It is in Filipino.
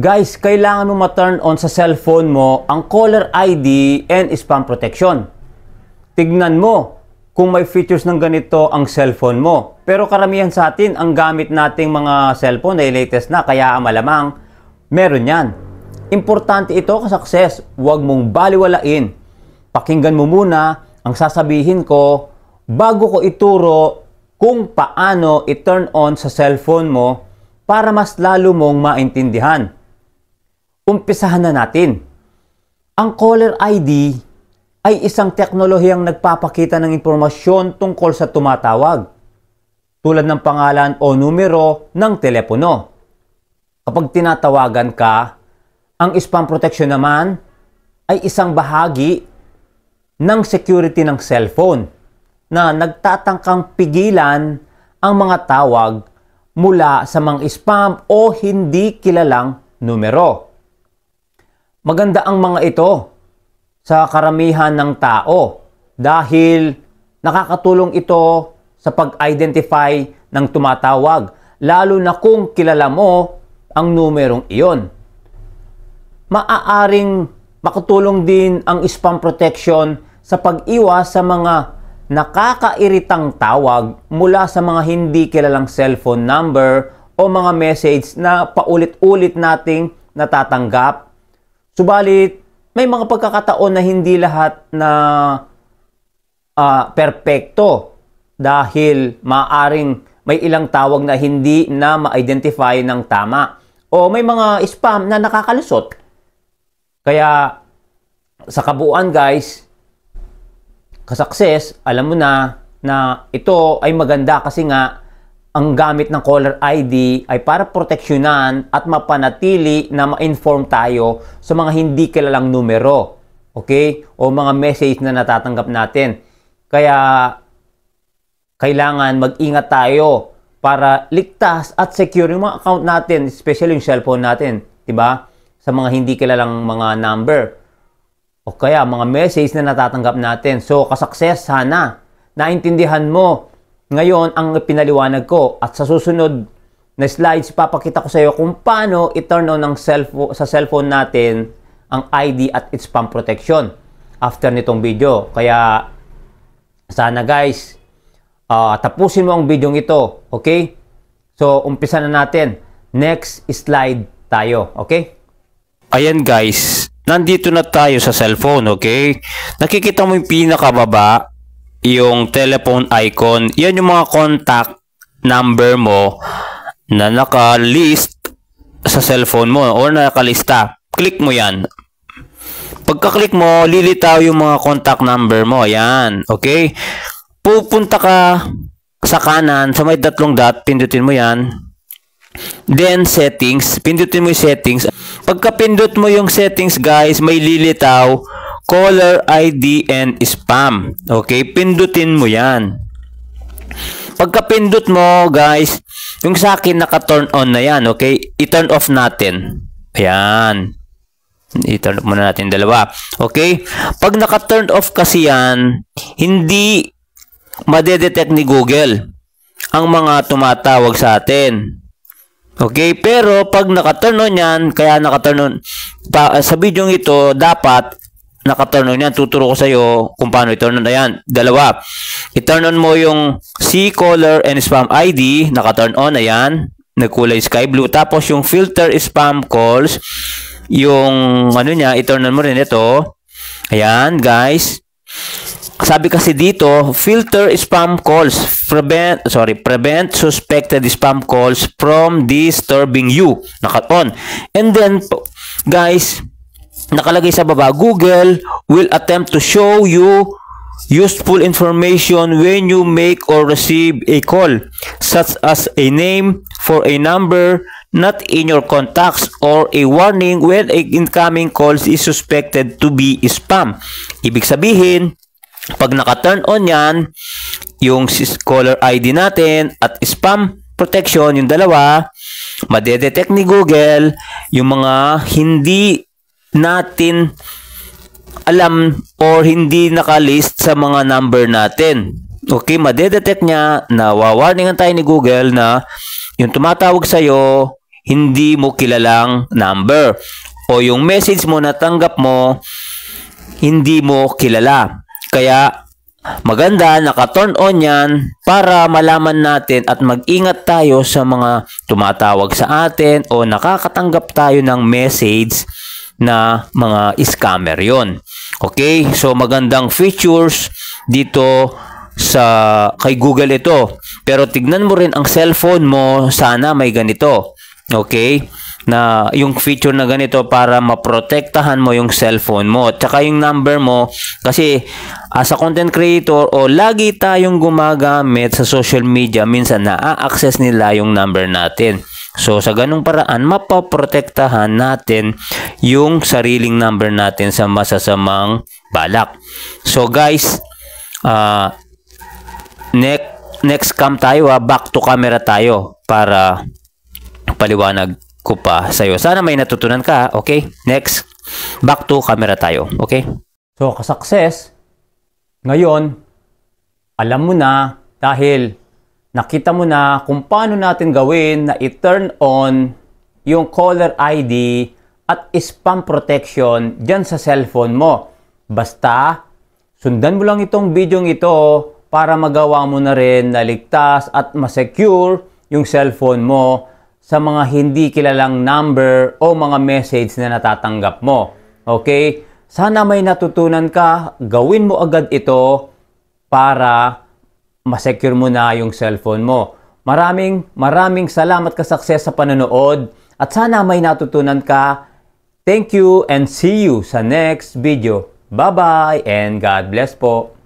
Guys, kailangan mo ma-turn on sa cellphone mo ang caller ID and spam protection. Tignan mo kung may features ng ganito ang cellphone mo. Pero karamihan sa atin, ang gamit nating mga cellphone ay latest na, kaya malamang meron yan. Importante ito ka-success. Huwag mong baliwalain. Pakinggan mo muna ang sasabihin ko bago ko ituro kung paano i-turn on sa cellphone mo para mas lalo mong maintindihan. Umpisahan na natin. Ang caller ID ay isang teknolohiyang nagpapakita ng impormasyon tungkol sa tumatawag, tulad ng pangalan o numero ng telepono. Kapag tinatawagan ka, ang spam protection naman ay isang bahagi ng security ng cellphone na nagtatangkang pigilan ang mga tawag mula sa mga spam o hindi kilalang numero. Maganda ang mga ito sa karamihan ng tao dahil nakakatulong ito sa pag-identify ng tumatawag, lalo na kung kilala mo ang numerong iyon. Maaaring makatulong din ang spam protection sa pag-iwas sa mga nakakairitang tawag mula sa mga hindi kilalang cellphone number o mga message na paulit-ulit nating natatanggap. Subalit, may mga pagkakataon na hindi lahat na perpekto dahil maaaring may ilang tawag na hindi na ma-identify ng tama o may mga spam na nakakalusot. Kaya sa kabuuan guys, ka-success, alam mo na ito ay maganda kasi nga ang gamit ng caller ID ay para proteksyonan at mapanatili na ma-inform tayo sa mga hindi kilalang numero, okay? O mga message na natatanggap natin. Kaya kailangan mag-ingat tayo para ligtas at secure yung mga account natin, especially yung cellphone natin, 'di ba? Sa mga hindi kilalang mga number o kaya mga message na natatanggap natin. So, ka-success, sana naintindihan mo ngayon ang pinaliwanag ko, at sa susunod na slides papakita ko sa iyo kung paano i-turn on sa cellphone natin ang ID at its spam protection after nitong video. Kaya sana guys, tapusin mo ang video ito, okay? So umpisa na natin. Next slide tayo, okay? Ayan guys, nandito na tayo sa cellphone, okay? Nakikita mo yung pinakababa, yung telephone icon. Yan yung mga contact number mo na nakalist sa cellphone mo o nakalista. Click mo yan. Pagka-click mo, lilitaw yung mga contact number mo. Ayan, okay? Pupunta ka sa kanan, sa may tatlong dot, pindutin mo yan. Then settings, pindutin mo yung settings. Pagka pindot mo yung settings guys, may lilitaw caller ID and spam. Okay, pindutin mo yan. Pagka pindot mo guys, yung sa akin naka-turn on na yan. Okay, i-turn off natin. Ayan, i-turn off muna natin dalawa. Okay, pag naka-turn off kasi yan, hindi madedetect ni Google ang mga tumatawag sa atin. Okay, pero pag naka-turn on yan, kaya naka-turn on sa video ito, dapat naka-turn on yan. Tuturo ko sa iyo kung paano i-turn on. Ayan, dalawa. I-turn on mo yung C caller and spam ID, naka-turn on. Ayan, nagkulay sky blue. Tapos yung filter spam calls, yung ano niya, i-turn on mo rin ito. Ayan guys, sabi kasi dito, filter spam calls, prevent suspected spam calls from disturbing you. Naka-on. And then guys, nakalagay sa baba, Google will attempt to show you useful information when you make or receive a call, such as a name for a number not in your contacts or a warning when an incoming call is suspected to be spam. Ibig sabihin, pag naka-turn on yan, yung caller ID natin at spam protection, yung dalawa, madedetect ni Google yung mga hindi natin alam or hindi nakalist sa mga number natin. Okay, madedetect niya na wawarningan tayo ni Google na yung tumatawag sa'yo hindi mo kilalang number o yung message mo na tanggap mo hindi mo kilala. Kaya maganda naka-turn on yan para malaman natin at mag-ingat tayo sa mga tumatawag sa atin o nakakatanggap tayo ng message na mga scammer yon. Okay? So magandang features dito sa kay Google ito. Pero tignan mo rin ang cellphone mo, sana may ganito. Okay? Na yung feature na ganito para maprotektahan mo yung cellphone mo. At saka yung number mo kasi as a content creator o lagi tayong gumagamit sa social media, minsan na-access nila yung number natin. So sa ganung paraan, mapaprotektahan natin yung sariling number natin sa masasamang balak. So guys, next cam tayo, back to camera tayo para paliwanag ko pa sa'yo. Sana may natutunan ka, okay? Next, back to camera tayo, okay? So, ka-success, ngayon, alam mo na dahil nakita mo na kung paano natin gawin na i-turn on yung caller ID at spam protection dyan sa cellphone mo. Basta, sundan mo lang itong video ito para magawa mo na rin na ligtas at masecure yung cellphone mo sa mga hindi kilalang number o mga message na natatanggap mo. Okay? Sana may natutunan ka, gawin mo agad ito para masecure mo na yung cellphone mo. Maraming salamat ka-success sa panonood at sana may natutunan ka. Thank you and see you sa next video. Bye-bye and God bless po.